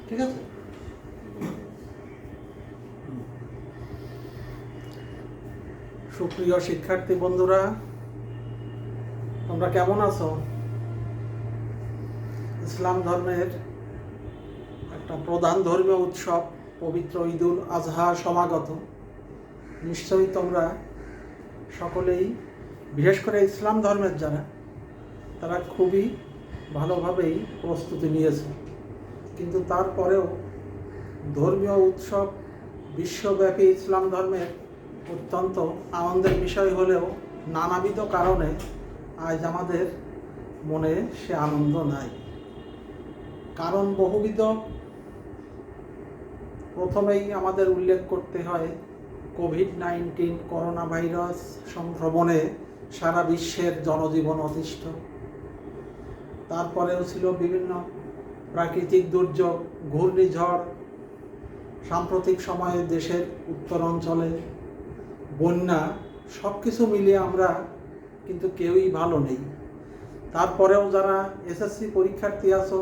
ঠিক আছে? সুপ্রিয় শিক্ষার্থী বন্ধুরা, তোমরা কেমন আছো? ইসলাম ধর্মের একটা প্রধান ধর্মীয় উৎসব পবিত্র ঈদুল আজহা সমাগত। নিশ্চয়ই তোমরা সকলেই, বিশেষ করে ইসলাম ধর্মের যারা, তারা খুবই ভালোভাবেই প্রস্তুতি নিয়েছে। কিন্তু তারপরেও ধর্মীয় উৎসব বিশ্বব্যাপী ইসলাম ধর্মের অত্যন্ত আনন্দের বিষয় হলেও নানাবিধ কারণে আজ আমাদের মনে সে আনন্দ নাই। কারণ বহুবিধ। প্রথমেই আমাদের উল্লেখ করতে হয় কোভিড-19 করোনা ভাইরাস সংক্রমণে সারা বিশ্বের জনজীবন অতিষ্ঠ। তারপরেও ছিল বিভিন্ন প্রাকৃতিক দুর্যোগ, ঘূর্ণিঝড়, সাম্প্রতিক সময়ে দেশের উত্তর অঞ্চলে বন্যা, সব কিছু মিলিয়ে আমরা কিন্তু কেউই ভালো নেই। তারপরেও যারা এসএসসি পরীক্ষার্থী আছো,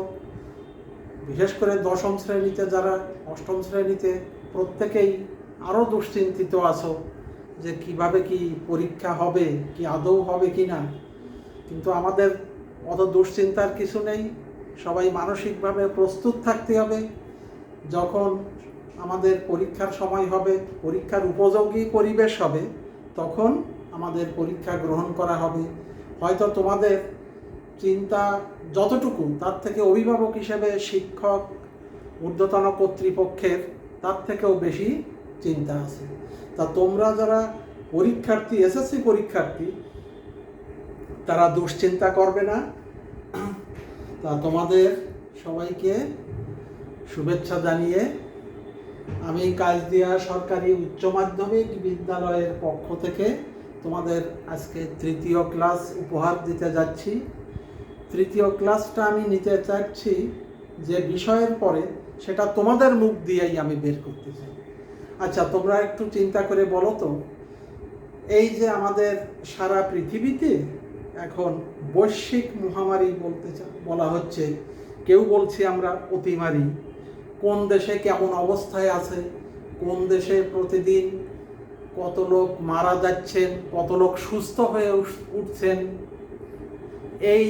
বিশেষ করে দশম শ্রেণীতে যারা, অষ্টম শ্রেণীতে, প্রত্যেকেই আরও দুশ্চিন্তিত আছো যে কিভাবে কি পরীক্ষা হবে, কি আদৌ হবে কি না। কিন্তু আমাদের অত দুশ্চিন্তার কিছু নেই। সবাই মানসিকভাবে প্রস্তুত থাকতে হবে। যখন আমাদের পরীক্ষার সময় হবে, পরীক্ষার উপযোগী পরিবেশ হবে, তখন আমাদের পরীক্ষা গ্রহণ করা হবে। হয়তো তোমাদের চিন্তা যতটুকু, তার থেকে অভিভাবক হিসেবে, শিক্ষক, ঊর্ধ্বতন কর্তৃপক্ষের তার থেকেও বেশি চিন্তা আছে। তা তোমরা যারা পরীক্ষার্থী, এসএসসি পরীক্ষার্থী, তারা দুশ্চিন্তা করবে না। তা তোমাদের সবাইকে শুভেচ্ছা জানিয়ে আমি কাজদিয়া সরকারি উচ্চ মাধ্যমিক বিদ্যালয়ের পক্ষ থেকে তোমাদের আজকে তৃতীয় ক্লাস উপহার দিতে যাচ্ছি। তৃতীয় ক্লাসটা আমি নিতে চাচ্ছি যে বিষয়ের পরে, সেটা তোমাদের মুখ দিয়েই আমি বের করতে চাই। আচ্ছা, তোমরা একটু চিন্তা করে বলো তো, এই যে আমাদের সারা পৃথিবীতে এখন বৈশ্বিক মহামারী বলা হচ্ছে, কেউ বলছি আমরা অতিমারী। কোন দেশে কেমন অবস্থায় আছে, কোন দেশে প্রতিদিন কত লোক মারা যাচ্ছেন, কত লোক সুস্থ হয়ে উঠছেন, এই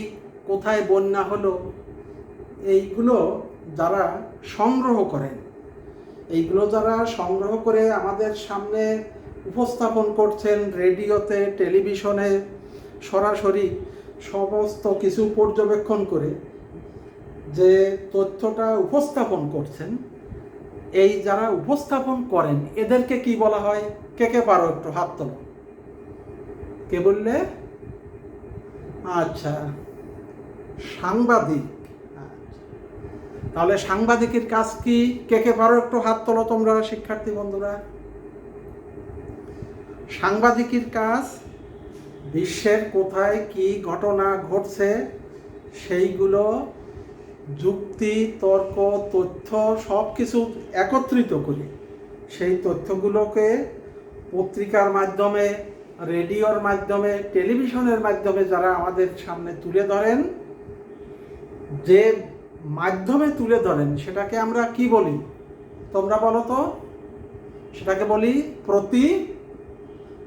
কোথায় বন্যা হলো, এইগুলো যারা সংগ্রহ করেন, এইগুলো যারা সংগ্রহ করে আমাদের সামনে উপস্থাপন করছেন, রেডিওতে, টেলিভিশনে সরাসরি সমস্ত কিছু পর্যবেক্ষণ করে যে তথ্যটা উপস্থাপন করছেন, এই যারা উপস্থাপন করেন এদেরকে কি বলা হয়? কে কে পারো একটু হাত তোলো। কে বললে? আচ্ছা, সাংবাদিক। তাহলে সাংবাদিকের কাজ কি? কে কে পারো একটু হাত তোলো তোমরা শিক্ষার্থী বন্ধুরা। সাংবাদিকের কাজ বিশ্বের কোথায় কি ঘটনা ঘটছে সেইগুলো যুক্তি, তর্ক, তথ্য সব কিছু একত্রিত করে সেই তথ্যগুলোকে পত্রিকার মাধ্যমে, রেডিওর মাধ্যমে, টেলিভিশনের মাধ্যমে যারা আমাদের সামনে তুলে ধরেন, যে মাধ্যমে তুলে ধরেন সেটাকে আমরা কি বলি? তোমরা বলো তো। সেটাকে বলি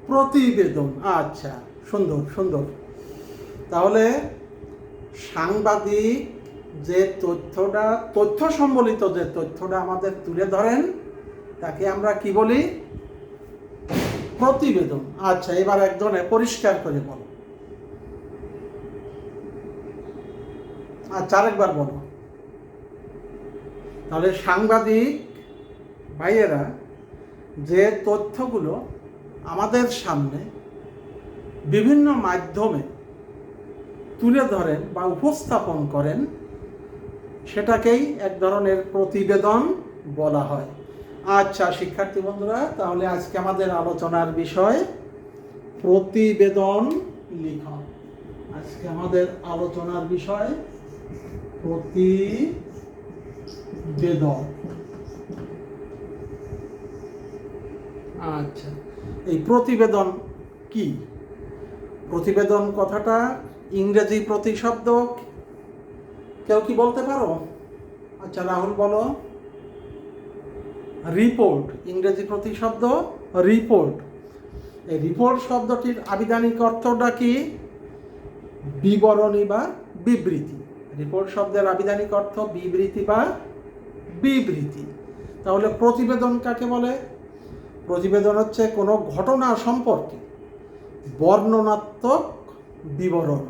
প্রতিবেদন। আচ্ছা, সুন্দর সুন্দর। তাহলে সাংবাদিক যে তথ্যটা, তথ্য সম্বলিত যে তথ্যটা আমাদের তুলে ধরেন, তাকে আমরা কি বলি? প্রতিবেদন। আচ্ছা, এবার একজনে পরিষ্কার করে বলো। আচ্ছা, আরেকবার বলো। তাহলে সাংবাদিক ভাইয়েরা যে তথ্যগুলো আমাদের সামনে বিভিন্ন মাধ্যমে তুলে ধরেন বা উপস্থাপন করেন, সেটাকেই এক ধরনের প্রতিবেদন বলা হয়। আচ্ছা শিক্ষার্থী বন্ধুরা, তাহলে আজকে আমাদের আলোচনার বিষয় প্রতিবেদন লিখন। আজকে আমাদের আলোচনার বিষয় প্রতিবেদন। আচ্ছা, এই প্রতিবেদন কি? প্রতিবেদন কথাটা ইংরেজি প্রতিশব্দ, কেউ কি বলতে পারো? আচ্ছা রাহুল বলো। রিপোর্ট, ইংরেজি প্রতিশব্দ রিপোর্ট। এই রিপোর্ট শব্দটির আবিধানিক অর্থটা কি? বিবরণী বা বিবৃতি। রিপোর্ট শব্দের আবিধানিক অর্থ বিবৃতি বা বিবৃতি। তাহলে প্রতিবেদন কাকে বলে? প্রতিবেদন হচ্ছে কোনো ঘটনা সম্পর্কে বর্ণনাত্মক বিবরণ।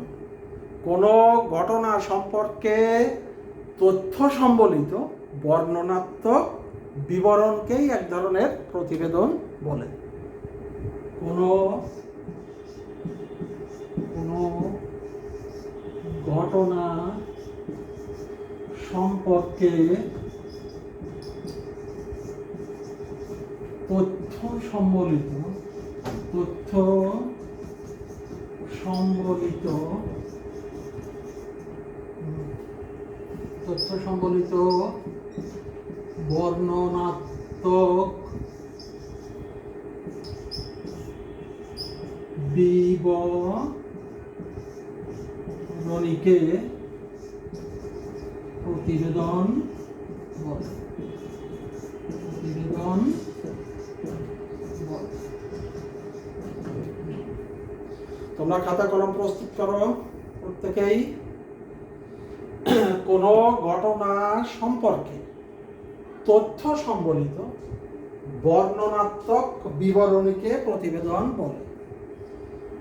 কোনো ঘটনা সম্পর্কে তথ্য সম্বলিত বর্ণনাত্মক বিবরণকেই এক ধরনের প্রতিবেদন বলে। কোনো ঘটনা সম্পর্কে তথ্য সম্বলিত বর্ণনাত্মক বিবরণীকে প্রতিবেদন বলে। তোমরা খাতা কলম প্রস্তুত করো প্রত্যেকেই। কোনো ঘটনা সম্পর্কে তথ্য সম্বলিত বর্ণনাত্মক বিবরণীকে প্রতিবেদন বলে।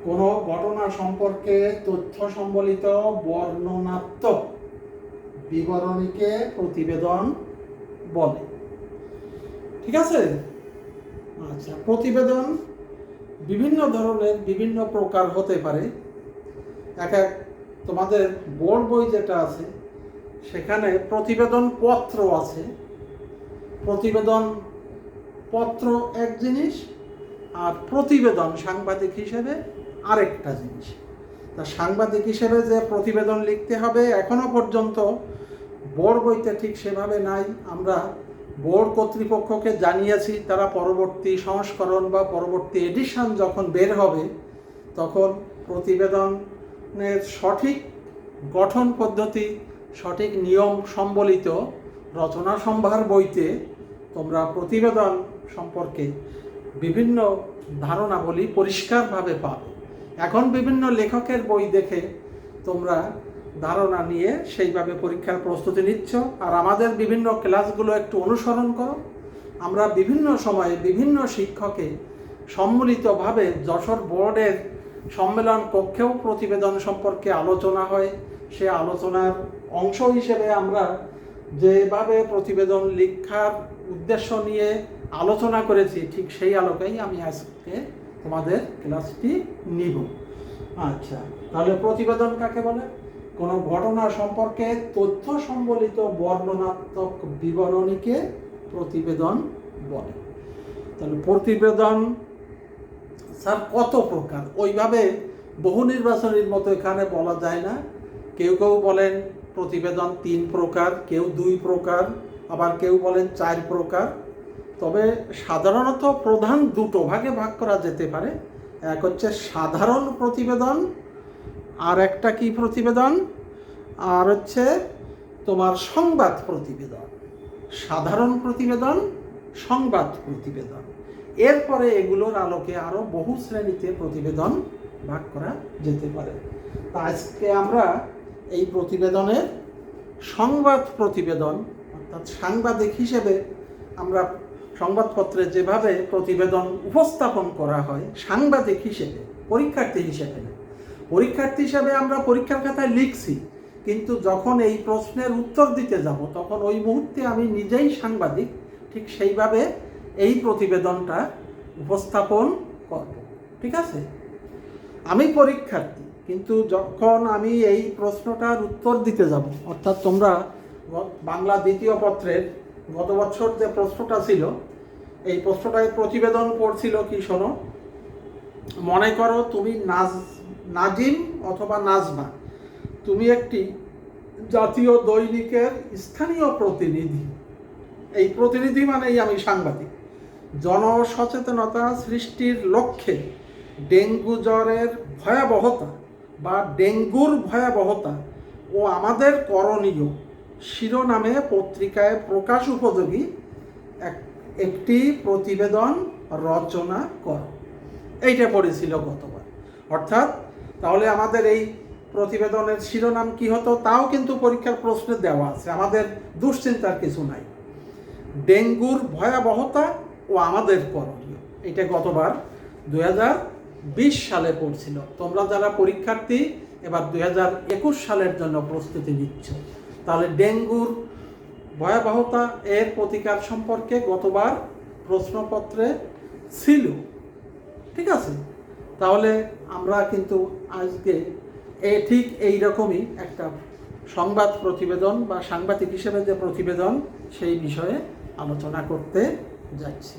কোনো ঘটনা সম্পর্কে তথ্য সম্বলিত বর্ণনাত্মক বিবরণীকে প্রতিবেদন বলে। ঠিক আছে? আচ্ছা, প্রতিবেদন বিভিন্ন ধরনের বিভিন্ন প্রকার হতে পারে। এক তোমাদের বোর্ড বই যেটা আছে সেখানে প্রতিবেদন পত্র আছে। প্রতিবেদন পত্র এক জিনিস, আর প্রতিবেদন সাংবাদিক হিসেবে আরেকটা জিনিস। তা সাংবাদিক হিসেবে যে প্রতিবেদন লিখতে হবে এখনো পর্যন্ত বোর্ড বইতে ঠিক সেভাবে নাই। আমরা বোর্ড কর্তৃপক্ষকে জানিয়েছি, তারা পরবর্তী সংস্করণ বা পরবর্তী এডিশন যখন বের হবে তখন প্রতিবেদনের সঠিক গঠন পদ্ধতি, সঠিক নিয়ম সম্বলিত রচনা সম্ভার বইতে তোমরা প্রতিবেদন সম্পর্কে বিভিন্ন ধারণাবলী পরিষ্কারভাবে পাবে। এখন বিভিন্ন লেখকের বই দেখে তোমরা ধারণা নিয়ে সেইভাবে পরীক্ষার প্রস্তুতি নিচ্ছ। আর আমাদের বিভিন্ন ক্লাসগুলো একটু অনুসরণ করো। আমরা বিভিন্ন সময়ে বিভিন্ন শিক্ষকে সম্মিলিতভাবে যশোর বোর্ডের সম্মেলন কক্ষেও প্রতিবেদন সম্পর্কে আলোচনা হয়। সে আলোচনার অংশ হিসেবে আমরা যেভাবে প্রতিবেদন লেখার উদ্দেশ্য নিয়ে আলোচনা করেছি ঠিক সেই আলোকেই আমি আজকে তোমাদের ক্লাসটি নিব। আচ্ছা, তাহলে প্রতিবেদন কাকে বলে? কোনো ঘটনা সম্পর্কে তথ্য সম্বলিত বর্ণনাত্মক বিবরণীকে প্রতিবেদন বলে। তাহলে প্রতিবেদন স্যার কত প্রকার? ওইভাবে বহু নির্বাচনীর মতো এখানে বলা যায় না। কেউ কেউ বলেন প্রতিবেদন 3 প্রকার, কেউ 2 প্রকার, আবার কেউ বলেন 4 প্রকার। তবে সাধারণত প্রধান 2 ভাগে ভাগ করা যেতে পারে। এক হচ্ছে সাধারণ প্রতিবেদন, আর একটা কি প্রতিবেদন, আর হচ্ছে তোমার সংবাদ প্রতিবেদন। সাধারণ প্রতিবেদন, সংবাদ প্রতিবেদন। এরপরে এগুলোর আলোকে আরও বহু শ্রেণীতে প্রতিবেদন ভাগ করা যেতে পারে। তা আজকে আমরা এই প্রতিবেদনের সংবাদ প্রতিবেদন অর্থাৎ সাংবাদিক হিসেবে আমরা সংবাদপত্রে যেভাবে প্রতিবেদন উপস্থাপন করা হয় সাংবাদিক হিসেবে, পরীক্ষার্থী হিসেবে না। পরীক্ষার্থী হিসেবে আমরা পরীক্ষার খাতায় লিখছি, কিন্তু যখন এই প্রশ্নের উত্তর দিতে যাব তখন ওই মুহূর্তে আমি নিজেই সাংবাদিক, ঠিক সেইভাবে এই প্রতিবেদনটা উপস্থাপন করব। ঠিক আছে? আমি পরীক্ষার্থী, কিন্তু যখন আমি এই প্রশ্নটার উত্তর দিতে যাব, অর্থাৎ তোমরা বাংলা 2য় পত্রের গত বছর যে প্রশ্নটা ছিল এই প্রশ্নটায় প্রতিবেদন পড়ছিল কি শোনো। মনে করো তুমি নাজিম অথবা নাজমা, তুমি একটি জাতীয় দৈনিকের স্থানীয় প্রতিনিধি। এই প্রতিনিধি মানেই আমি সাংবাদিক। জনসচেতনতা সৃষ্টির লক্ষ্যে ডেঙ্গু জ্বরের ভয়াবহতা বা ডেঙ্গুর ভয়াবহতা ও আমাদের করণীয় শিরোনামে পত্রিকায় প্রকাশ উপযোগী একটি প্রতিবেদন রচনা করো, এইটা পড়েছিল গতবার। অর্থাৎ তাহলে আমাদের এই প্রতিবেদনের শিরোনাম কি হতো তাও কিন্তু পরীক্ষার প্রশ্নে দেওয়া আছে, আমাদের দুশ্চিন্তার কিছু নাই। ডেঙ্গুর ভয়াবহতা ও আমাদের করণীয়, এটা গতবার 2020 সালে পড়ছিল। তোমরা যারা পরীক্ষার্থী এবার 2021 সালের জন্য প্রস্তুতি নিচ্ছ, তাহলে ডেঙ্গুর ভয়াবহতা এর প্রতিকার সম্পর্কে গতবার প্রশ্নপত্রে ছিল। ঠিক আছে, তাহলে আমরা কিন্তু আজকে ঠিক এই রকমই একটা সংবাদ প্রতিবেদন বা সাংবাদিক হিসেবে যে প্রতিবেদন সেই বিষয়ে আলোচনা করতে যাচ্ছি।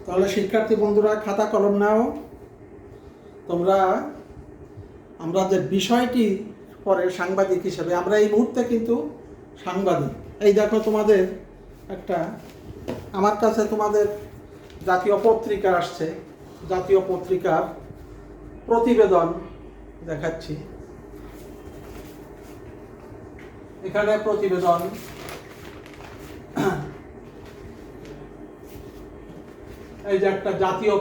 তাহলে শিক্ষার্থী বন্ধুরা খাতা কলম নাও। তোমরা আমরা যে বিষয়টি পরে সাংবাদিক হিসেবে আমরা এই মুহূর্তে কিন্তু সাংবাদিক। এই দেখো তোমাদের একটা, আমার কাছে তোমাদের জাতীয় পত্রিকা আসছে, জাতীয় পত্রিকার প্রতিবেদন দেখাচ্ছি। এখানে প্রতিবেদন, এই যে একটা জাতীয়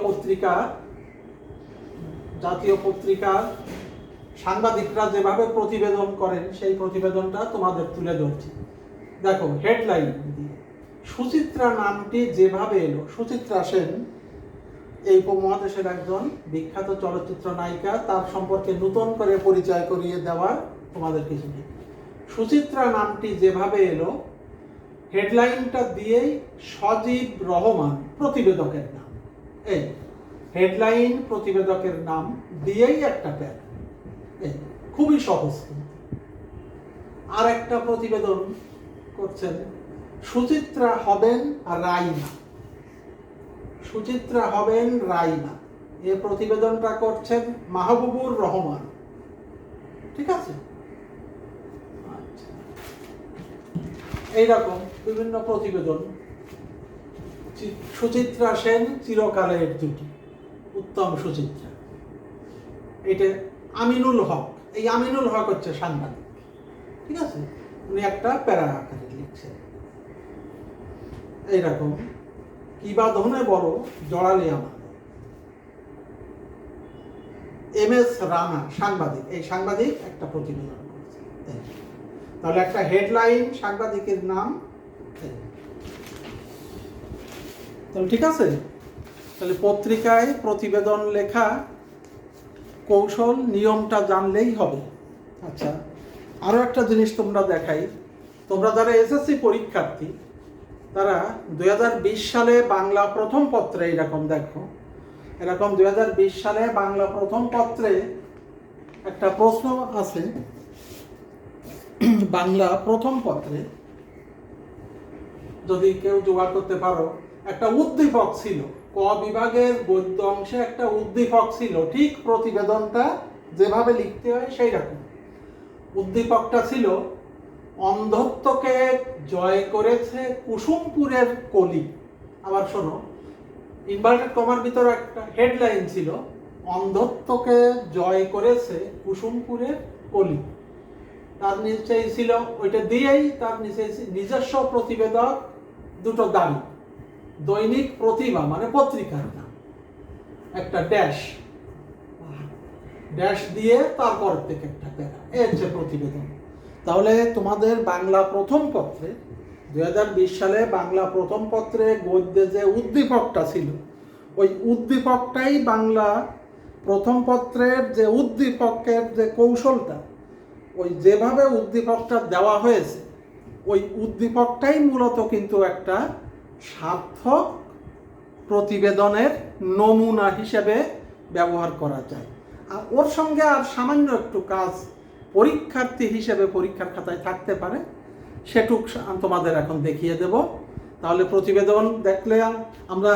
পত্রিকার সাংবাদিকরা যেভাবে প্রতিবেদন করেন সেই প্রতিবেদনটা তোমাদের তুলে ধরছি। দেখো হেডলাইন, সুচিত্রা নামটি যেভাবে এলো। সুচিত্রা সেন এই উপমহাদেশের একজন বিখ্যাত চলচ্চিত্র নায়িকা, তার সম্পর্কে নতুন করে পরিচয় করিয়ে দেওয়ার তোমাদের কিছু নেই। সুচিত্রা নামটি যেভাবে এলো, হেডলাইনটা দিয়েই সজীব রহমান প্রতিবেদকের নাম, এই হেডলাইন প্রতিবেদকের নাম দিয়েই একটা প্যারা, এই খুবই সহজ। আর একটা প্রতিবেদন করছেন সুচিত্রা হবেন রাইমা, সুচিত্রা হবেন রাইমা, এই প্রতিবেদনটা করছেন মাহবুবুর রহমান। ঠিক আছে, এইরকম বিভিন্ন প্রতিবেদন। সুচিত্রা সেন চিরকালের জুটি, উত্তম সুচিত্রা, এটা আমিনুল হক। এই আমিনুল হক হচ্ছে সাংবাদিক। ঠিক আছে, উনি একটা প্যারা আকারে লিখছেন এইরকম। কি বা ধনে বড় জড়ালে আমার, MS রানা সাংবাদিক, এই সাংবাদিক একটা প্রতিবেদন করছে। তাহলে একটা হেডলাইন, সাংবাদিকের নাম। তাহলে ঠিক আছে, তাহলে পত্রিকায় প্রতিবেদন লেখা কৌশল নিয়মটা জানলেই হবে। আচ্ছা, আরও একটা জিনিস তোমরা দেখাই। তোমরা যারা SSC পরীক্ষার্থী তারা 2020 সালে বাংলা প্রথম পত্রে এরকম দেখো, এরকম 2020 সালে বাংলা প্রথম পত্রে একটা প্রশ্ন আছে। বাংলা প্রথম পত্রে যদি কেউ জোগাড় করতে পারো, একটা উদ্দীপক ছিল, ক বিভাগের গদ্য অংশে একটা উদ্দীপক ছিল, ঠিক প্রতিবেদনটা যেভাবে লিখতে হয় সেই রকম। উদ্দীপকটা ছিল, অন্ধত্বকে জয় করেছে কুসুমপুরের কলি। আবার শোনো, ইনভার্টেড কমার ভিতরে একটা হেডলাইন ছিল, অন্ধত্বকে জয় করেছে কুসুমপুরের কলি। তার নিচেই ছিল, ওইটা দিয়েই তার নিচে নিজস্ব প্রতিবেদক দুটো দাবি, দৈনিক প্রতিভা মানে পত্রিকার নাম, একটা ড্যাশ দিয়ে তারপর থেকে একটা প্যারা, এই হচ্ছে প্রতিবেদন। তাহলে তোমাদের বাংলা প্রথম পত্রে 2020 সালে বাংলা প্রথম পত্রে গদ্যে যে উদ্দীপকটা ছিল, ওই উদ্দীপকটাই বাংলা প্রথম পত্রের যে উদ্দীপকের যে কৌশলটা, ওই যেভাবে উদ্দীপকটা দেওয়া হয়েছে ওই উদ্দীপকটাই মূলত কিন্তু একটা সার্থক প্রতিবেদনের নমুনা হিসেবে ব্যবহার করা যায়। আর ওর সঙ্গে আর সামান্য একটু কাজ পরীক্ষার্থী হিসেবে পরীক্ষার খাতায় থাকতে পারে, সেটুক তোমাদের এখন দেখিয়ে দেব। তাহলে প্রতিবেদন দেখলে আমরা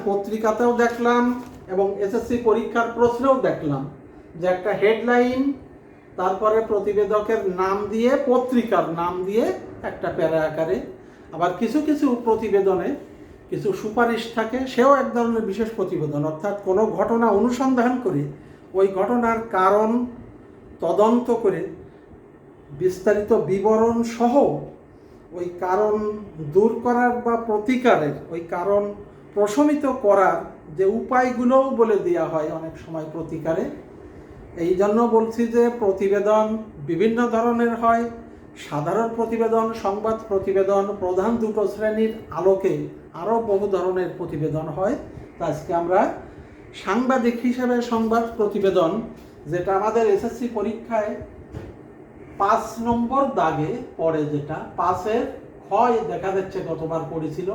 পত্রিকাতেও দেখলাম এবং SSC পরীক্ষার প্রশ্নেও দেখলাম যে একটা হেডলাইন, তারপরে প্রতিবেদকের নাম দিয়ে, পত্রিকার নাম দিয়ে একটা প্যারা আকারে। আবার কিছু কিছু প্রতিবেদনে কিছু সুপারিশ থাকে, সেও এক ধরনের বিশেষ প্রতিবেদন। অর্থাৎ কোনো ঘটনা অনুসন্ধান করে ওই ঘটনার কারণ তদন্ত করে বিস্তারিত বিবরণ সহ ওই কারণ দূর করার বা প্রতিকারের, ওই কারণ প্রশমিত করার যে উপায়গুলোও বলে দেওয়া হয় অনেক সময় প্রতিকারে। এই জন্য বলছি যে প্রতিবেদন বিভিন্ন ধরনের হয়। সাধারণ প্রতিবেদন, সংবাদ প্রতিবেদন, প্রধান দুটো শ্রেণীর আলোকে আরও বহু ধরনের প্রতিবেদন হয়। তা আজকে আমরা সাংবাদিক হিসেবে সংবাদ প্রতিবেদন, যেটা আমাদের এসএসসি পরীক্ষায় 5 নম্বর দাগে পড়ে, যেটা 5-এর ক্ষয় দেখা যাচ্ছে গতবার পড়েছিল।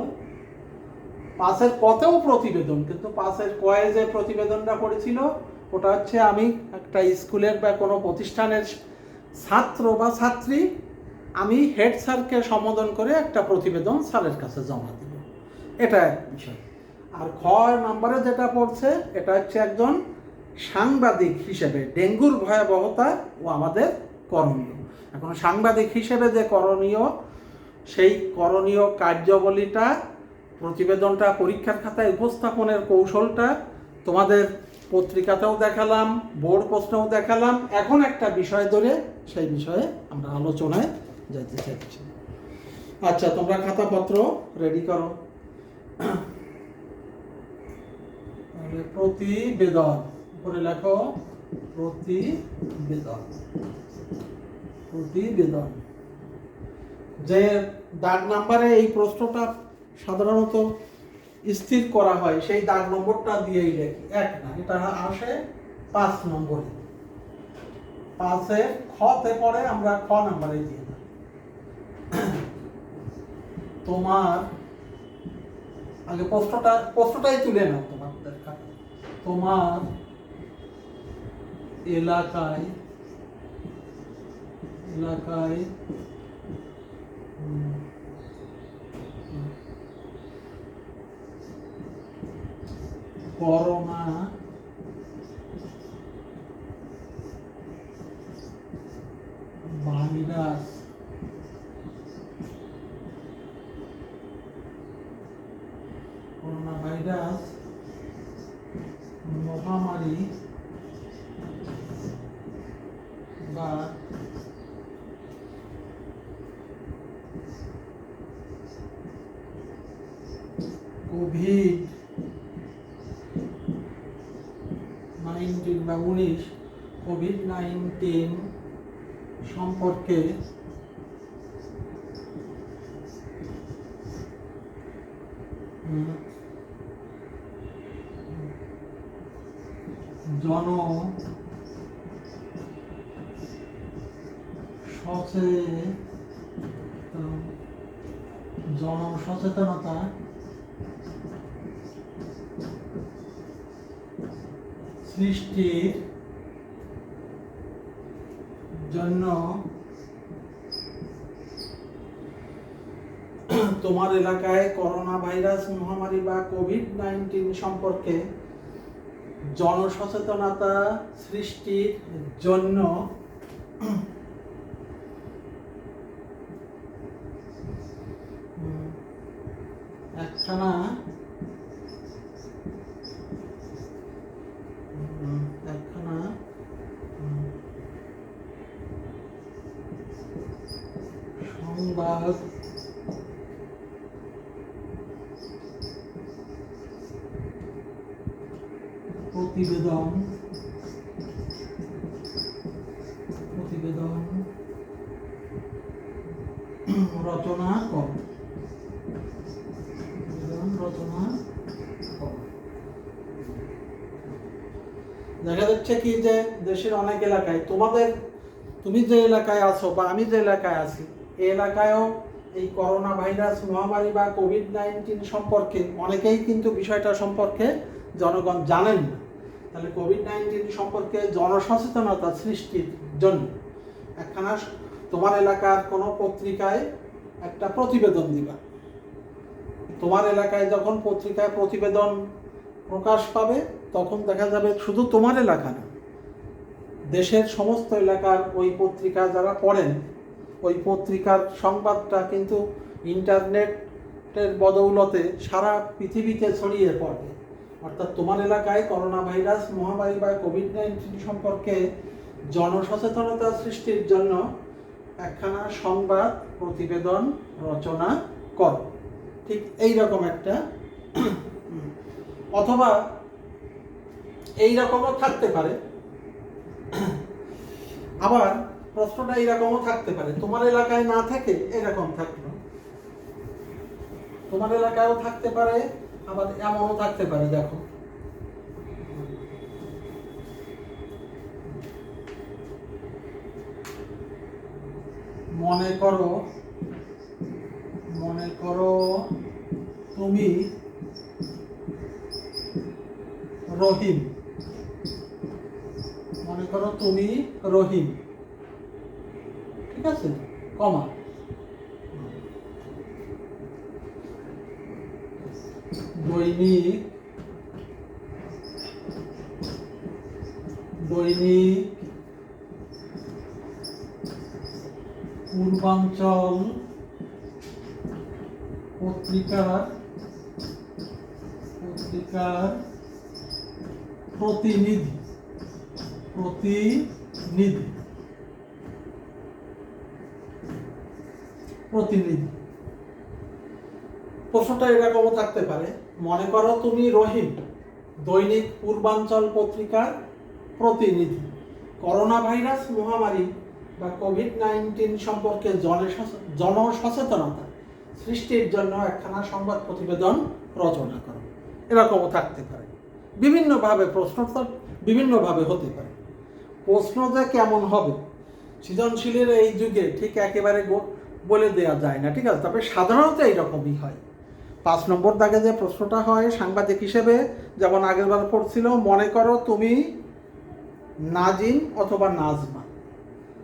5-এর কতেও প্রতিবেদন, কিন্তু 5-এর কয়ে যে প্রতিবেদনটা পড়েছিল ওটা হচ্ছে আমি একটা স্কুলের বা কোনো প্রতিষ্ঠানের ছাত্র বা ছাত্রী, আমি হেড স্যারকে সম্বোধন করে একটা প্রতিবেদন স্যারের কাছে জমা দিব, এটা এক বিষয়। আর খ নম্বরে যেটা পড়ছে এটা হচ্ছে একজন সাংবাদিক হিসেবে ডেঙ্গুর ভয়াবহতা ও আমাদের করণীয়। এখন সাংবাদিক হিসেবে যে করণীয়, সেই করণীয় কার্যাবলীটা, প্রতিবেদনটা পরীক্ষার খাতায় উপস্থাপনের কৌশলটা তোমাদের পত্রিকাতেও দেখালাম, বোর্ড প্রশ্নেও দেখালাম। এখন একটা বিষয় ধরে সেই বিষয়ে আমরা আলোচনায় যেতে চাইছি। আচ্ছা, তোমরা খাতাপত্র রেডি করো। প্রতিবেদন উপরে লেখো প্রতিবেদন। প্রতিবেদন যে দাগ নাম্বারে এই প্রশ্নটা সাধারণত স্থির করা হয়, সেই দাগ নম্বরটা দিয়েই লেখি। 1 না, এটা আসে 5 নম্বরে। 5-এর খতে পড়ে, আমরা খ নাম্বারে দিয়ে দিই। তোমার আগে প্রশ্নটাই তুলে নাও তোমাদের কাছে। তোমার এলাকায় করোনা ভাইরাস মহামারী বা কোভিড-19 বা 19 কোভিড-19 সম্পর্কে জনসচেতনতা সৃষ্টির জন্য তোমার এলাকায় করোনা ভাইরাস মহামারী বা কোভিড-19 সম্পর্কে জনসচেতনতা সৃষ্টির জন্য একখানা সংবাদ প্রতিবেদন রচনা কর। দেখা যাচ্ছে কি যে দেশের অনেক এলাকায়, তুমি যে এলাকায় আছো বা আমি যে এলাকায় আছি, এই এলাকায়ও এই করোনা ভাইরাস মহামারী বা কোভিড-19 সম্পর্কে অনেকেই কিন্তু বিষয়টা সম্পর্কে জনগণ জানেন না। তাহলে কোভিড-19 সম্পর্কে জনসচেতনতা সৃষ্টির জন্য একখানা তোমার এলাকার কোনো পত্রিকায় একটা প্রতিবেদন দিবা। তোমার এলাকায় যখন পত্রিকায় প্রতিবেদন প্রকাশ পাবে, তখন দেখা যাবে শুধু তোমার এলাকা না, দেশের সমস্ত এলাকার ওই পত্রিকা যারা পড়েন, ওই পত্রিকার সংবাদটা কিন্তু ইন্টারনেট ইন্টারনেটের বদৌলতে সারা পৃথিবীতে ছড়িয়ে পড়ে, অর্থাৎ তোমার এলাকায় করোনা ভাইরাস মহামারী বা কোভিড-19 সম্পর্কে জনসচেতনতা সৃষ্টির জন্য একখানা সংবাদ প্রতিবেদন রচনা করো। ঠিক এইরকম একটা, অথবা এইরকমও থাকতে পারে, আবার প্রশ্নটা এইরকমও থাকতে পারে, তোমার এলাকায় না থেকে এরকম থাকলো, তোমার এলাকায়ও থাকতে পারে, আবার এমনও থাকতে পারে। দেখো, মনে করো তুমি রহিম, মনে করো তুমি রহিম, ঠিক আছে, কমা, দৈনিক পূর্বাঞ্চল পত্রিকার প্রতিনিধি। প্রশ্নটা এরকমও থাকতে পারে, মনে করো তুমি রহিম, দৈনিক পূর্বাঞ্চল পত্রিকার প্রতিনিধি, করোনা ভাইরাস মহামারী বা কোভিড-19 সম্পর্কে জনসচেতনতা সৃষ্টির জন্য একখানা সংবাদ প্রতিবেদন রচনা করো। এরকমও থাকতে পারে। বিভিন্নভাবে প্রশ্নটা বিভিন্নভাবে হতে পারে। প্রশ্ন যে কেমন হবে সৃজনশীলের এই যুগে ঠিক একেবারে বলে দেওয়া যায় না, ঠিক আছে, তবে সাধারণত এইরকমই হয়। 5 নম্বর দাগে যে প্রশ্নটা হয় সাংবাদিক হিসেবে, যেমন আগের বার পড়ছিল, মনে করো তুমি নাজিম অথবা নাজমা,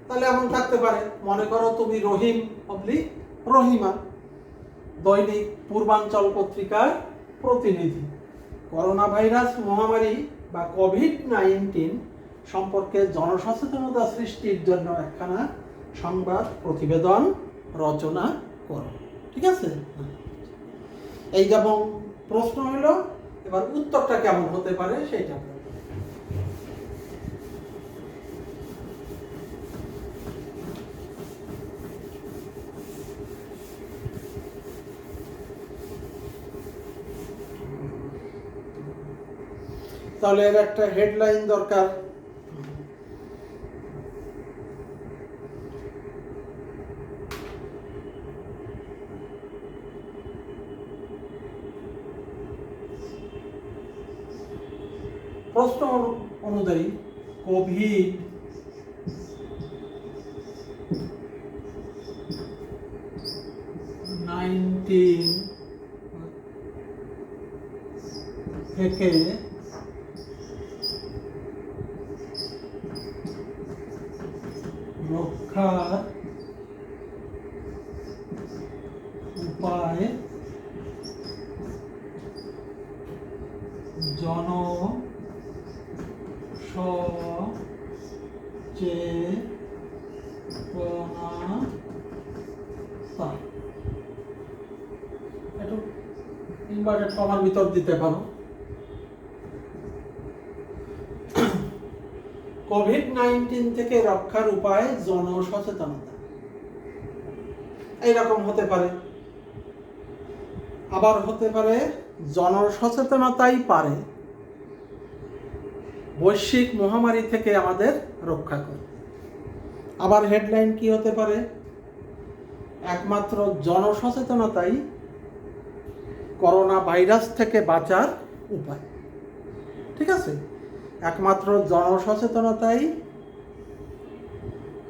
তাহলে এমন থাকতে পারে, মনে করো তুমি রহিম অবলিক রহিমা, দৈনিক পূর্বাঞ্চল পত্রিকার প্রতিনিধি, করোনা ভাইরাস মহামারী বা কোভিড-19 সম্পর্কে জনসচেতনতা সৃষ্টির জন্য একখানা সংবাদ প্রতিবেদন রচনা করো। ঠিক আছে, এই যেমন প্রশ্ন হলো, এবার উত্তরটা কেমন হতে পারে সেইটা। তাহলে এর একটা হেডলাইন দরকার। প্রশ্ন অনুযায়ী কোভিড-19 থেকে রক্ষার উপায় জনসচেতনতা, একটু ইনভার্টেড কমার ভিতর দিতে পারো। কোভিড-19 থেকে রক্ষার উপায় জনসচেতনতা, এইরকম হতে পারে। আবার হতে পারে জনসচেতনতাই পারে বৈশ্বিক মহামারী থেকে আমাদের রক্ষা করে। আবার হেডলাইন কি হতে পারে, একমাত্র জনসচেতনতাই করোনা ভাইরাস থেকে বাঁচার উপায়। ঠিক আছে, একমাত্র জনসচেতনতাই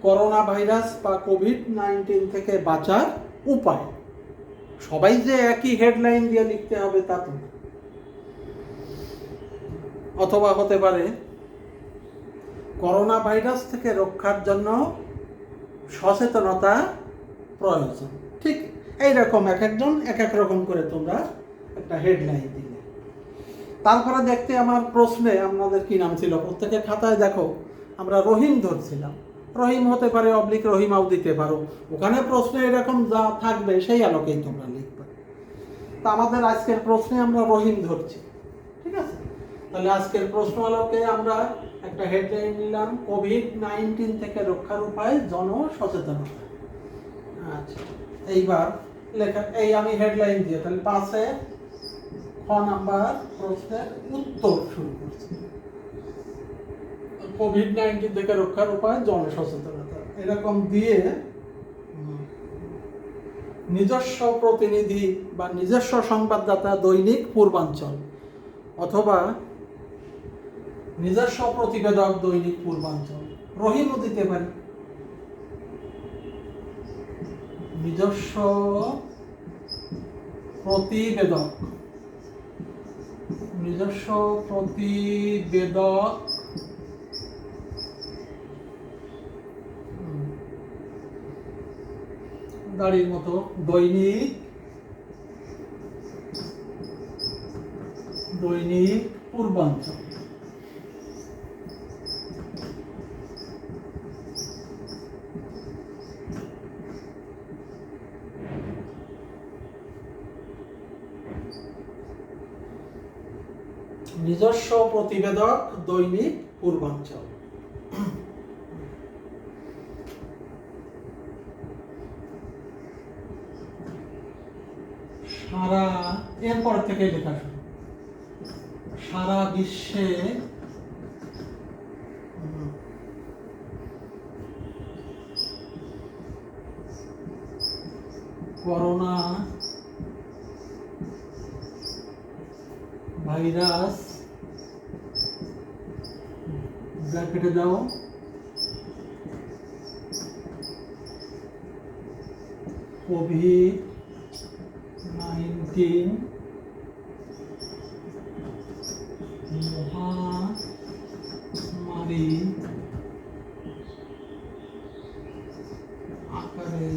করোনা ভাইরাস বা কোভিড-19 থেকে বাঁচার উপায়। সবাই যে একই হেডলাইন দিয়ে লিখতে হবে তা তো না। অথবা হতে পারে করোনা ভাইরাস থেকে রক্ষার জন্য সচেতনতা প্রয়োজন। ঠিক এইরকম এক একজন এক এক রকম করে তোমরা একটা হেডলাইন দিলে। তারপরে দেখতে আমার প্রশ্নে আপনাদের কি নাম ছিল, প্রত্যেকের খাতায় দেখো আমরা রহিম ধরছিলাম। রহিম হতে পারে, অবলিক রহিমাও দিতে পারো। ওখানে প্রশ্নে এরকম যা থাকবে সেই আলোকেই তোমরা লিখবে। তা আমাদের আজকের প্রশ্নে আমরা রহিম ধরছি, ঠিক আছে? তাহলে আজকের প্রশ্ন আলোকে আমরা একটা হেডলাইন নিলাম, কোভিড-19 থেকে রক্ষার উপায় জনসচেতনতা। আচ্ছা, এইবার লেখা এই আমি হেডলাইন দিয়ে তাহলে 5-এ খ নাম্বার প্রশ্নের উত্তর শুরু করছি। কোভিড-19 থেকে রক্ষার উপায় জনসচেতনতা এরকম দিয়ে নিজস্ব প্রতিনিধি বা নিজস্ব সংবাদদাতা দৈনিক পূর্বাঞ্চল অথবা নিজস্ব প্রতিবেদক দৈনিক পূর্বাঞ্চল, রহিমও দিতে পারি। নিজস্ব প্রতিবেদক, নিজস্ব প্রতিবেদক গাড়ির মতো দৈনিক পূর্বাঞ্চল। নিজস্ব প্রতিবেদক দৈনিক পূর্বাঞ্চল। সারা এরপর থেকে লেখা শুরু, সারা বিশ্বে করোনা ভাইরাস ব্র্যাকেটে দাও কোভিড-19 মহামারী আকারে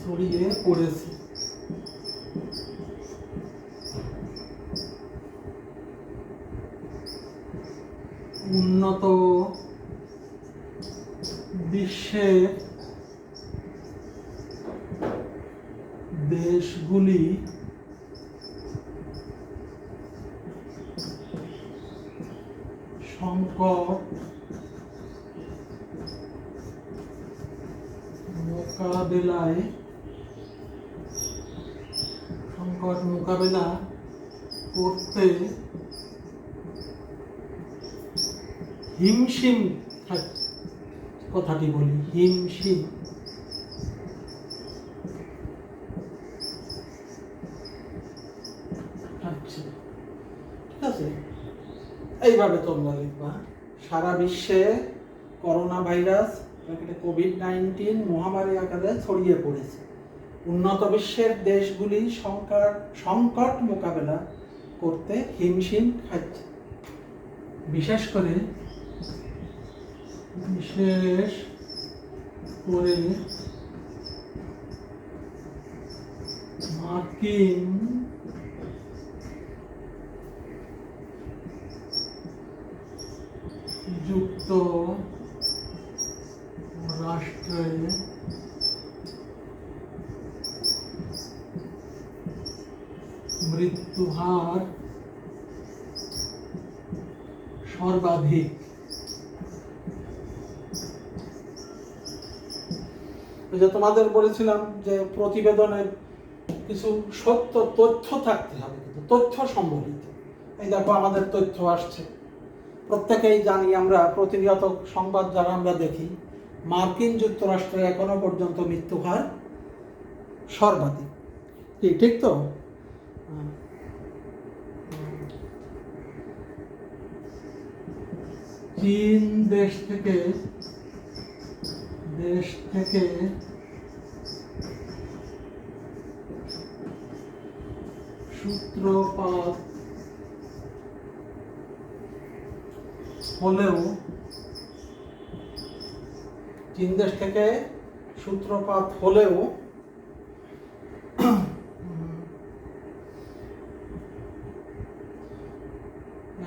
ছড়িয়ে পড়েছে। উন্নত বিশ্বের দেশগুলি সংকট মোকাবেলা করতে হিমশিম কথাটি বলি, হিমশিম আচ্ছা, ঠিক আছে? এইভাবে তোমরা লিখবা, সারা বিশ্বে করোনা ভাইরাস কোভিড-19 মহামারী আকারে ছড়িয়ে পড়েছে। উন্নত বিশ্বের দেশগুলি সংকট মোকাবেলা করতে হিমশিম খাচ্ছে। বিশেষ করে মার্কিন যুক্তরাষ্ট্রে মৃত্যুহার সর্বাধিক। যে তোমাদের বলেছিলাম যে প্রতিবেদনের কিছু সত্য তথ্য থাকতে হবে, কিন্তু তথ্য সম্বলিত। এই দেখো আমাদের তথ্য আসছে, প্রত্যেকেই জানি আমরা, প্রতিনিয়ত সংবাদ যারা আমরা দেখি, মার্কিন যুক্তরাষ্ট্রে এখনো পর্যন্ত মৃত্যুহার সর্বাধিক। ঠিক তো? চীন দেশ থেকে সূত্রপাত হলেও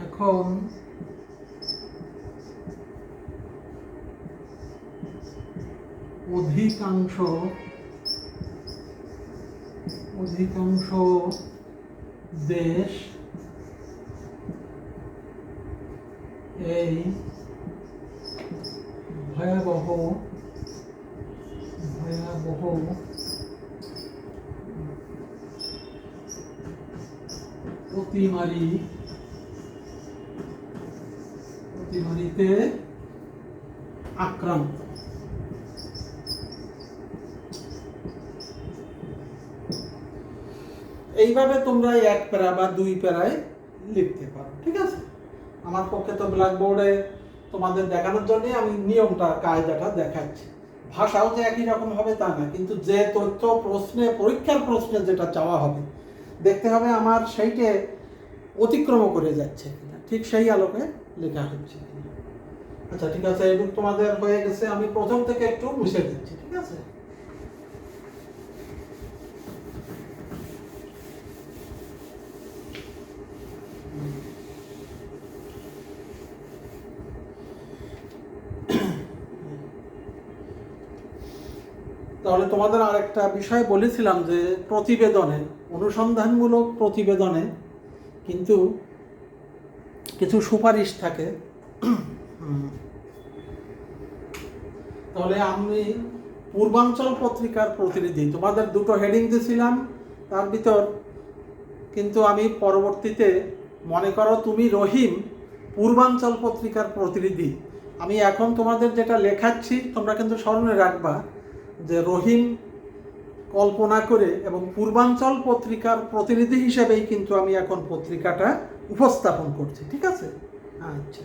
এখন অধিকাংশ দেশ এই ভয়াবহ অতিমারিতে আক্রান্ত। এইভাবে তোমরা এক প্যারা বা দুই প্যারায় লিখতে পারো, ঠিক আছে। আমার পক্ষে তো ব্ল্যাকবোর্ডে তোমাদের দেখানোর জন্য আমি নিয়মটা কায়দাটা দেখাচ্ছি। ভাষাও যে একই রকম হবে তা না, কিন্তু যে তথ্য পরীক্ষার প্রশ্নে যেটা চাওয়া হবে দেখতে হবে আমার সেইটে অতিক্রম করে যাচ্ছে কিনা, ঠিক সেই আলোকে লেখা হচ্ছে কিনা। আচ্ছা ঠিক আছে, এটুকু তোমাদের হয়ে গেছে। আমি প্রথম থেকে একটু মুছে দিচ্ছি, ঠিক আছে। তাহলে তোমাদের আরেকটা বিষয় বলেছিলাম যে প্রতিবেদনে, অনুসন্ধানমূলক প্রতিবেদনে কিন্তু কিছু সুপারিশ থাকে। তাহলে আমি পূর্বাঞ্চল পত্রিকার প্রতিনিধি, তোমাদের দুটো হেডিং দিয়েছিলাম, তার ভিতর কিন্তু আমি পরবর্তীতে, মনে করো তুমি রহিম পূর্বাঞ্চল পত্রিকার প্রতিনিধি, আমি এখন তোমাদের যেটা লেখাচ্ছি তোমরা কিন্তু স্মরণে রাখবা যে রহিম কল্পনা করে এবং পূর্বাঞ্চল পত্রিকার প্রতিনিধি হিসেবেই কিন্তু আমি এখন পত্রিকাটা উপস্থাপন করছি, ঠিক আছে। আচ্ছা,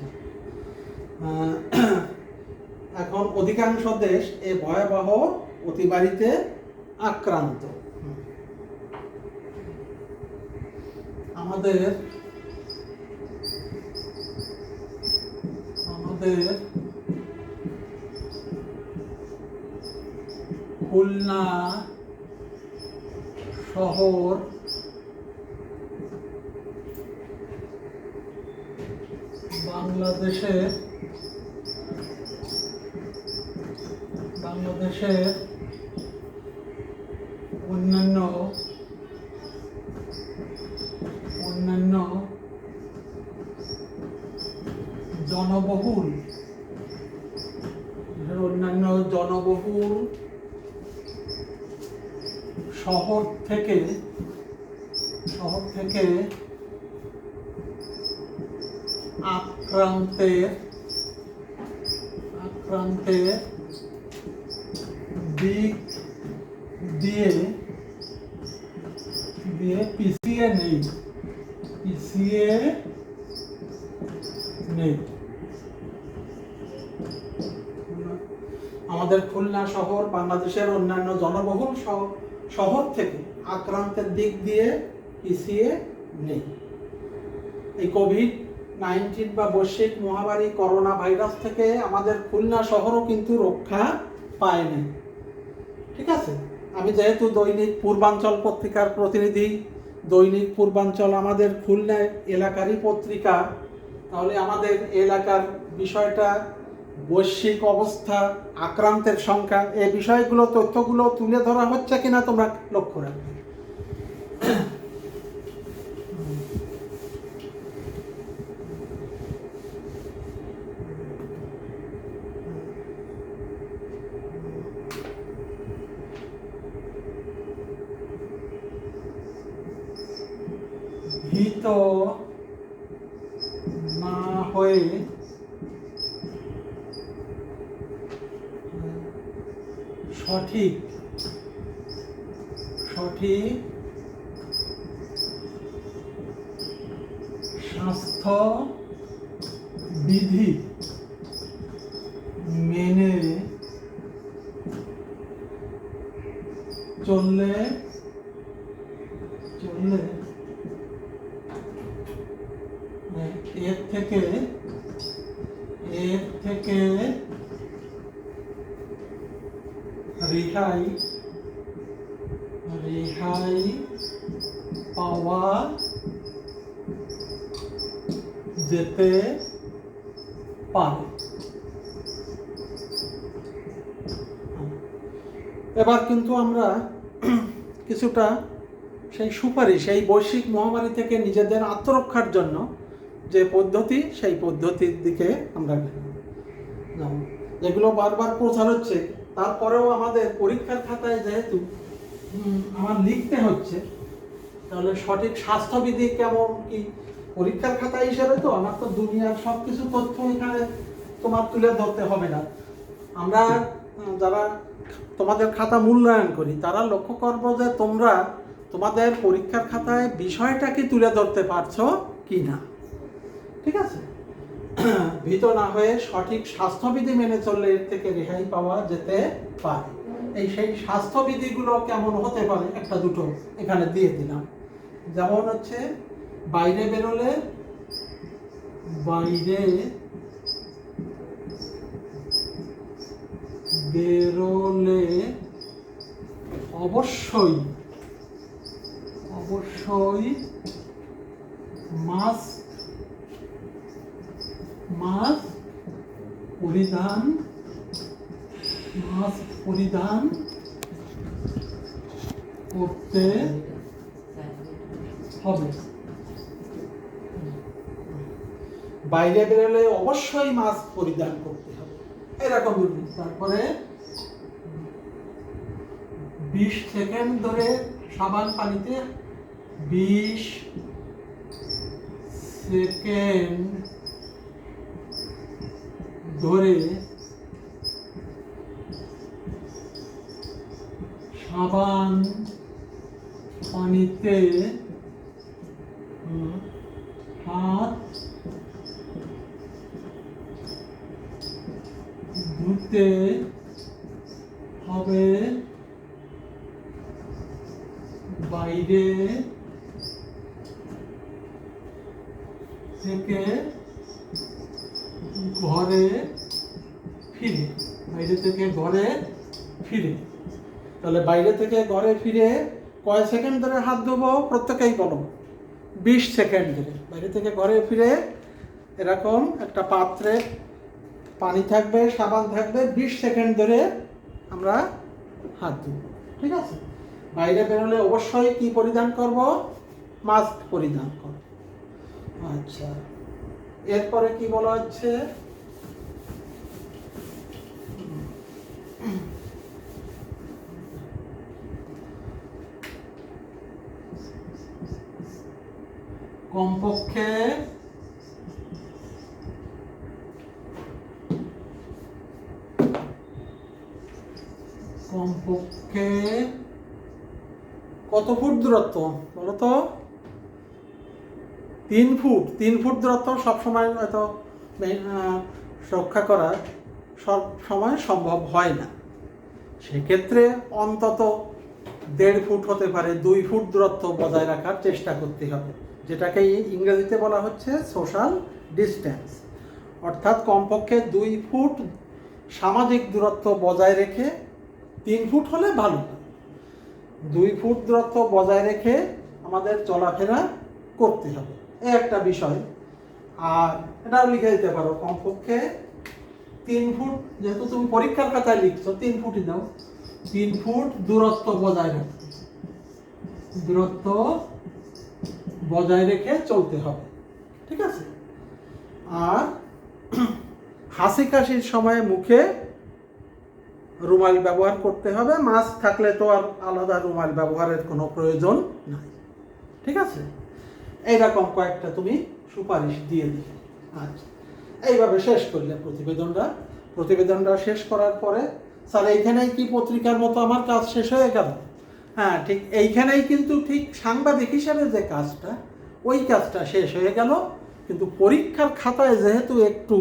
এখন অধিকাংশ দেশ এই ভয়াবহ অতিমারিতে আক্রান্ত। আমাদের খুলনা শহর বাংলাদেশের অন্যান্য জনবহুল শহর থেকে আক্রান্তের দিক দিয়ে পিছিয়ে নেই। আমাদের খুলনা শহর বাংলাদেশের অন্যান্য জনবহুল শহর থেকে আক্রান্তের দিক দিয়ে পিছিয়ে নেই। এই কোভিড-19 বা বৈশ্বিক মহামারী করোনা ভাইরাস থেকে আমাদের খুলনা শহরও কিন্তু রক্ষা পায়নি, ঠিক আছে। আমি যেহেতু দৈনিক পূর্বাঞ্চল পত্রিকার প্রতিনিধি, দৈনিক পূর্বাঞ্চল আমাদের খুলনা এলাকারই পত্রিকা, তাহলে আমাদের এলাকার বিষয়টা, বৈশ্বিক অবস্থা, আক্রান্তের সংখ্যা, এই বিষয়গুলো, তথ্যগুলো তুলে ধরা হচ্ছে কিনা তোমরা লক্ষ্য রাখবে। ভীত না হয়ে সঠিক স্বাস্থ্য বিধি মেনে চললে এর থেকে রেহাই পাওয়া যেতে পারে। এবার কিন্তু আমরা কিছুটা সেই সুপারিশ, এই বৈশ্বিক মহামারী থেকে নিজেদের আত্মরক্ষার জন্য যে পদ্ধতি, সেই পদ্ধতির দিকে আমরা যাব। যেগুলো বারবার প্রচার হচ্ছে, তারপরেও আমাদের পরীক্ষার খাতায় যেহেতু আমার লিখতে হচ্ছে, তাহলে সঠিক স্বাস্থ্যবিধি কেমন কি পরীক্ষার খাতা হিসেবে তো আমার তো দুনিয়ার সব কিছু তথ্য এখানে তোমার তুলে ধরতে হবে না। আমরা যারা তোমাদের খাতা মূল্যায়ন করি তারা লক্ষ্য করবো যে তোমরা তোমাদের পরীক্ষার খাতায় বিষয়টা কি তুলে ধরতে পারছো কি না। ঠিক আছে, ভীত না হয়ে সঠিক স্বাস্থ্যবিধি মেনে চললে এর থেকে রেহাই পাওয়া যেতে পারে। এই সেই স্বাস্থ্যবিধিগুলো কেমন হতে পারে একটা দুটো এখানে দিয়ে দিলাম। যেমন হচ্ছে বাইরে বেরোলে অবশ্যই মাস্ক পরিধান করতে হবে। বাইরে বেরোলে অবশ্যই মাস্ক পরিধান করতে হবে, এরকম। তারপরে 20 সেকেন্ড ধরে সাবান পানিতে 20 সেকেন্ড ধরে সাবান পানিতে হাত ধুতে হবে। বাইরে থেকে ঘরে ফিরে, তাহলে বাইরে থেকে ঘরে ফিরে কয় সেকেন্ড ধরে হাত ধোবো প্রত্যেকেই বলো। 20 সেকেন্ড ধরে বাইরে থেকে ঘরে ফিরে এরকম একটা পাত্রে পানি থাকবে, সাবান থাকবে, 20 সেকেন্ড ধরে আমরা হাত ধুব। ঠিক আছে, বাইরে বেরোলে অবশ্যই কি পরিধান করব? মাস্ক পরিধান করব। আচ্ছা, এরপরে কি বলা হচ্ছে? কমপক্ষে কত ফুট দূরত্ব বলো তো? 3 ফুট। 3 ফুট দূরত্ব সবসময় হয়তো রক্ষা করা সব সময় সম্ভব হয় না। সেক্ষেত্রে অন্তত 1.5 ফুট হতে পারে, 2 ফুট দূরত্ব বজায় রাখার চেষ্টা করতে হবে, যেটাকে ইংরেজিতে বলা হচ্ছে সোশ্যাল ডিস্টেন্স। অর্থাৎ কমপক্ষে 2 ফুট সামাজিক দূরত্ব বজায় রেখে, 3 ফুট হলে ভালো, 2 ফুট দূরত্ব বজায় রেখে আমাদের চলাফেরা করতে হবে, এই একটা বিষয়। আর এটাও লিখে দিতে পারো, কমপক্ষে 3 ফুট, যেহেতু তুমি পরীক্ষার খাতায় লিখছো 3 ফুটই দাও, 3 ফুট দূরত্ব বজায় রেখে চলতে হবে। ঠিক আছে, আর হাসি কাশির সময় মুখে রুমাল ব্যবহার করতে হবে। মাস্ক থাকলে তো আর আলাদা রুমাল ব্যবহারের কোনো প্রয়োজন নাই। ঠিক আছে, এইরকম কয়েকটা তুমি সুপারিশ দিয়ে দিলে। আচ্ছা, এইভাবে শেষ করলে প্রতিবেদনটা শেষ করার পরে স্যার এইখানেই কি পত্রিকার মতো আমার কাজ শেষ হয়ে গেল? হ্যাঁ, ঠিক এইখানেই কিন্তু ঠিক সাংবাদিক হিসাবে যে কাজটা, ওই কাজটা শেষ হয়ে গেল। কিন্তু পরীক্ষার খাতায় যেহেতু একটু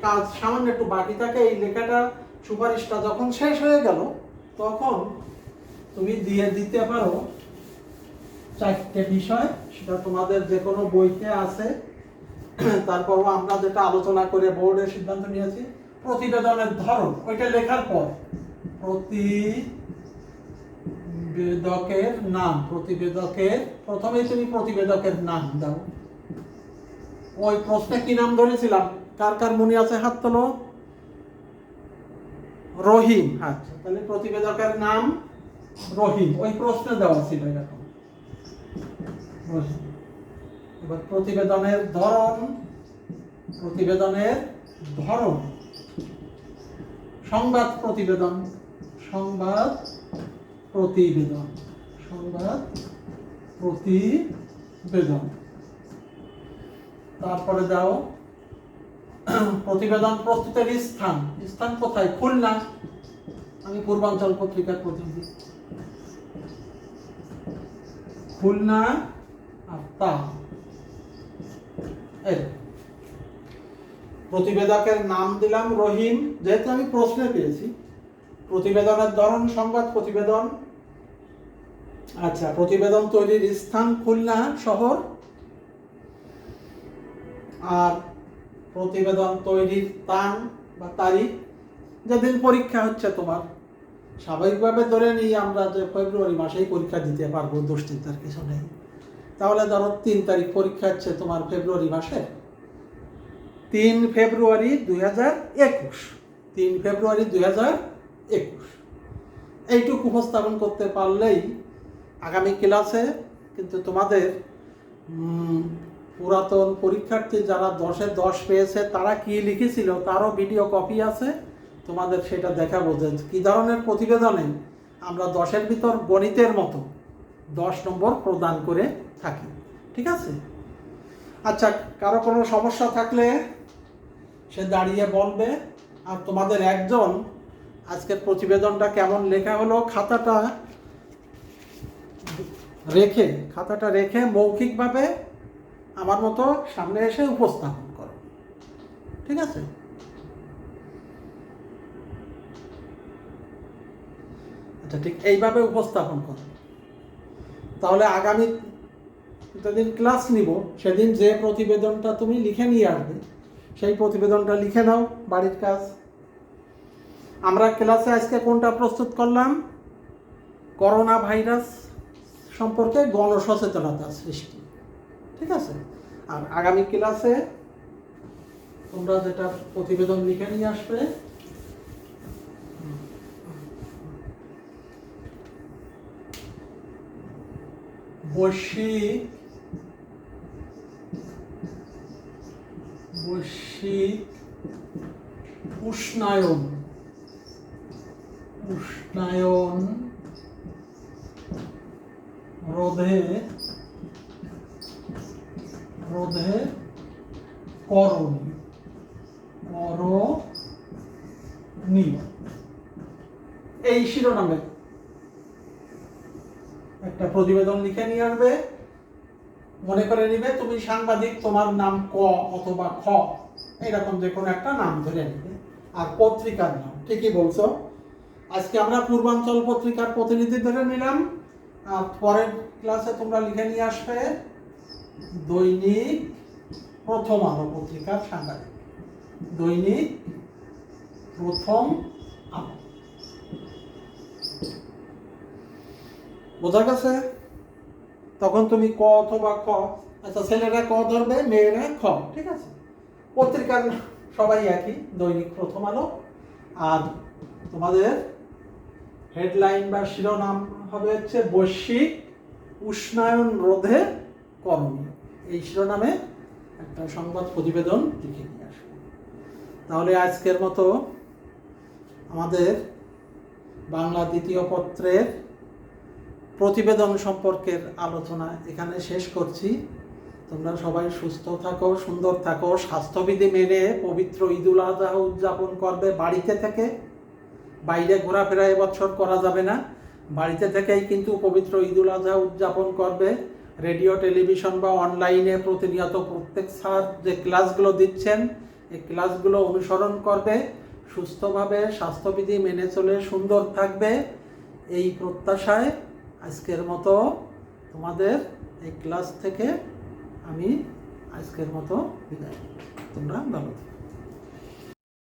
কাজ সামান্য একটু বাকি থাকে, এই লেখাটা সুপারিশটা যখন শেষ হয়ে গেল তখন তুমি দিয়ে দিতে পারো 4টে বিষয়। সেটা তোমাদের যে কোনো বইতে আছে। তারপরও আমরা যেটা আলোচনা করে বোর্ডের সিদ্ধান্ত নিয়েছি, প্রতিবেদনের ধরন ওইটা লেখার পর প্রতিবেদকের নাম, প্রথমেই তুমি প্রতিবেদকের নাম দাও। ওই প্রশ্নে কি নাম ধরেছিলাম? কার কার মনে আছে? হাত তোলো। রহিম। আচ্ছা, তাহলে প্রতিবেদকের নাম রহিম, ওই প্রশ্নে দেওয়া ছিল এরকম রহিম। এবার প্রতিবেদনের ধরন, সংবাদ প্রতিবেদন, সংবাদ প্রতিবেদন। তারপরে দাও প্রতিবেদন প্রস্তুতের স্থান কোথায়? খুলনা। আমি পূর্বাঞ্চল পত্রিকার প্রতিনিধি, খুলনা। আর তা প্রতিবেদকের নাম দিলাম রহিম, যেহেতু আমি প্রশ্নে পেয়েছি। প্রতিবেদনের ধরন সংবাদ প্রতিবেদন। আচ্ছা, প্রতিবেদন তৈরির স্থান খুলনা শহর। আর প্রতিবেদন তৈরির স্থান বা তারিখ, যেদিন পরীক্ষা হচ্ছে তোমার। স্বাভাবিকভাবে ধরে নিই আমরা যে ফেব্রুয়ারি মাসেই পরীক্ষা দিতে পারবো, দুশ্চিন্তার কিছু নেই। তাহলে ধরো 3 তারিখ পরীক্ষা হচ্ছে তোমার ফেব্রুয়ারি মাসে, 3 ফেব্রুয়ারি 2021। 3 ফেব্রুয়ারি 2021 এইটুকু উপস্থাপন করতে পারলেই আগামী ক্লাসে কিন্তু তোমাদের পুরাতন পরীক্ষার্থী যারা 10-এ 10 পেয়েছে তারা কি লিখেছিল তারও ভিডিও কপি আছে, তোমাদের সেটা দেখাবো যে কী ধরনের প্রতিবেদনে আমরা 10-এর ভিতর গণিতের মতো 10 নম্বর প্রদান করে থাকি। ঠিক আছে? আচ্ছা, কারো কোনো সমস্যা থাকলে সে দাঁড়িয়ে বলবে। আর তোমাদের একজন আজকের প্রতিবেদনটা কেমন লেখা হলো খাতাটা রেখে মৌখিকভাবে আমার মতো সামনে এসে উপস্থাপন করো। ঠিক আছে? আচ্ছা, ঠিক এইভাবে উপস্থাপন করো। তাহলে আগামী যেদিন ক্লাস নিব সেদিন যে প্রতিবেদনটা তুমি লিখে নিয়ে আসবে সেই প্রতিবেদনটা লিখে নাও, বাড়ির কাজ। আমরা ক্লাসে আজকে কোনটা প্রস্তুত করলাম? করোনা ভাইরাস সম্পর্কে গণসচেতনতা সৃষ্টি। ঠিক আছে? আর আগামী ক্লাসে তোমরা যেটা প্রতিবেদন লিখে নিয়ে আসবে, বৈশ্বিক উষ্ণায়ন রোধে করণীয় এই শিরোনামে একটা প্রতিবেদন লিখে নিয়ে আসবে। মনে করে নিবে তুমি সাংবাদিক, তোমার নাম ক অথবা খ, এরকম যে কোনো একটা নাম ধরে নিবে। আর পত্রিকার নাম, ঠিকই বলছো। আজকে আমরা পূর্বাঞ্চল পত্রিকার প্রতিনিধি ধরে নিলাম। আর পরের ক্লাসে তোমরা লিখে নিয়ে আসবে দৈনিক প্রথম আলো পত্রিকার সাংবাদিক, দৈনিক প্রথম আলো। বোঝা গেছে? তখন তুমি ক অথবা খ, আচ্ছা ছেলেরা ক ধরবে, মেয়েরা খ। ঠিক আছে? পত্রিকার সবাই একই, দৈনিক প্রথম আলো। আর তোমাদের হেডলাইন বা শিরোনাম হবে হচ্ছে বৈশ্বিক উষ্ণায়ন রোধে করণীয়। এই শিরোনামে একটা সংবাদ প্রতিবেদন লিখে নিয়ে আসবে। তাহলে আজকের মতো আমাদের বাংলা দ্বিতীয় পত্রের প্রতিবেদন সম্পর্কের আলোচনা এখানে শেষ করছি। তোমরা সবাই সুস্থ থাকো, সুন্দর থাকো, স্বাস্থ্যবিধি মেনে পবিত্র ঈদুল আজহা উদযাপন করবে বাড়িতে থেকে। বাইরে ঘোরাফেরা এবছর করা যাবে না, বাড়িতে থেকেই কিন্তু পবিত্র ঈদুল আজহা উদযাপন করবে। রেডিও, টেলিভিশন বা অনলাইনে প্রতিনিয়ত প্রত্যেক স্যার যে ক্লাসগুলো দিচ্ছেন এই ক্লাসগুলো অনুসরণ করবে, সুস্থভাবে স্বাস্থ্যবিধি মেনে চলে সুন্দর থাকবে। এই প্রত্যাশায় আজকের মতো তোমাদের এই ক্লাস থেকে আমি আজকের মতো বিদায়। তোমরা ভালো থাকো।